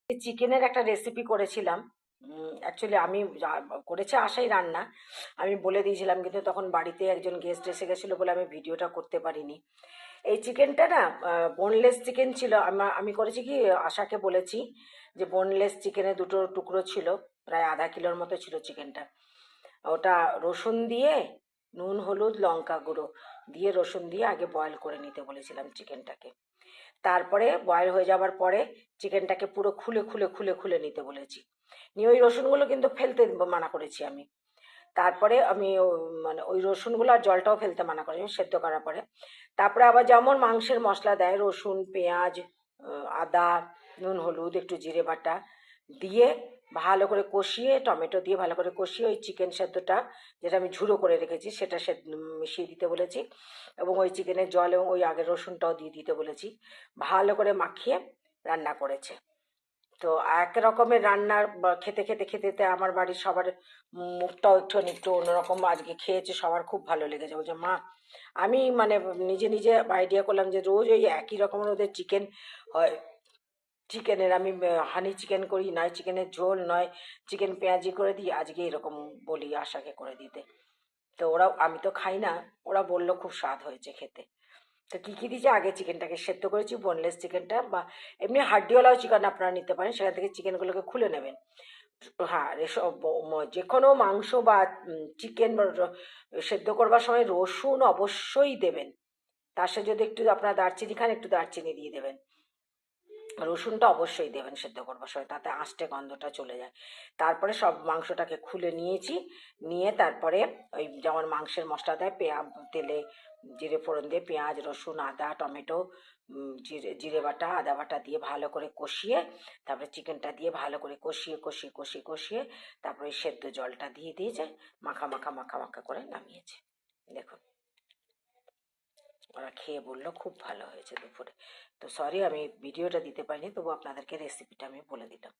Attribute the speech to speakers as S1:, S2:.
S1: চিকেনের একটা রেসিপি করেছিলাম। অ্যাকচুয়ালি আমি করেছে আশাই রান্না, আমি বলে দিয়েছিলাম, কিন্তু তখন বাড়িতে একজন গেস্ট এসে গেছিলো বলে আমি ভিডিওটা করতে পারিনি। এই চিকেনটা না বোনলেস চিকেন ছিল। আমি করেছি কি, আশাকে বলেছি যে বোনলেস চিকেনে দুটো টুকরো ছিল, প্রায় আধা কিলোর মতো ছিল চিকেনটা। ওটা রসুন দিয়ে, নুন হলুদ লঙ্কা গুঁড়ো দিয়ে, রসুন দিয়ে আগে বয়েল করে নিতে বলেছিলাম চিকেনটাকে। তারপরে বয়েল হয়ে যাবার পরে চিকেনটাকে পুরো খুলে খুলে খুলে খুলে নিতে বলেছি। নিয়ে ওই রসুনগুলো কিন্তু ফেলতে মানা করেছি আমি। তারপরে আমি মানে ওই রসুনগুলো আর জলটাও ফেলতে মানা করেছি সেদ্ধ করার পরে। তারপরে আবার যেমন মাংসের মশলা দেয়, রসুন পেঁয়াজ আদা নুন হলুদ একটু জিরে বাটা দিয়ে ভালো করে কষিয়ে, টমেটো দিয়ে ভালো করে কষিয়ে ওই চিকেন সেদ্ধটা যেটা আমি ঝুড়ো করে রেখেছি সেটা মিশিয়ে দিতে বলেছি, এবং ওই চিকেনের জল এবং ওই আগের রসুনটাও দিয়ে দিতে বলেছি। ভালো করে মাখিয়ে রান্না করেছে। তো এক রকমের রান্নার খেতে খেতে খেতে খেতে আমার বাড়ির সবার মুখটাও একটু একটু অন্যরকম আজকে খেয়েছে, সবার খুব ভালো লেগেছে। বলছে মা, আমি মানে নিজে নিজে আইডিয়া করলাম যে রোজ ওই একই রকমের ওদের চিকেন হয়, চিকেনের আমি হানি চিকেন করি, নয় চিকেনের ঝোল, নয় চিকেন পেঁয়াজি করে দিই, আজকে এরকম বলি আশাকে করে দিতে। তো ওরা, আমি তো খাই না, ওরা বললো খুব স্বাদ হয়েছে খেতে। তো কী কী দিয়েছি, আগে চিকেনটাকে সেদ্ধ করেছি, বোনলেস চিকেনটা, বা এমনি হাড্ডিওয়ালাও চিকেন আপনারা নিতে পারেন, সেখান থেকে চিকেনগুলোকে খুলে নেবেন। হ্যাঁ, যে কোনো মাংস বা চিকেন সেদ্ধ করবার সময় রসুন অবশ্যই দেবেন। তার সাথে যদি একটু আপনারা দারচিনি খান, একটু দারচিনি দিয়ে দেবেন। রসুনটা অবশ্যই দেবেন সেদ্ধ করবার সময়, তাতে আঁশটে গন্ধটা চলে যায়। তারপরে সব মাংসটাকে খুলে নিয়েছি, নিয়ে তারপরে ওই যেমন মাংসের মশলা দেয়, তেলে জিরে ফোড়ন দিয়ে পেঁয়াজ রসুন আদা টমেটো জিরে জিরে বাটা আদা বাটা দিয়ে ভালো করে কষিয়ে, তারপরে চিকেনটা দিয়ে ভালো করে কষিয়ে কষিয়ে কষিয়ে কষিয়ে তারপরে সেদ্ধ জলটা দিয়ে দিয়েছে, মাখা মাখা মাখা মাখা করে নামিয়েছে। দেখুন, ওরা খেয়ে বললো খুব ভালো হয়েছে দুপুরে। তো সরি আমি ভিডিওটা দিতে পারিনি, তবু আপনাদেরকে রেসিপিটা আমি বলে দিলাম।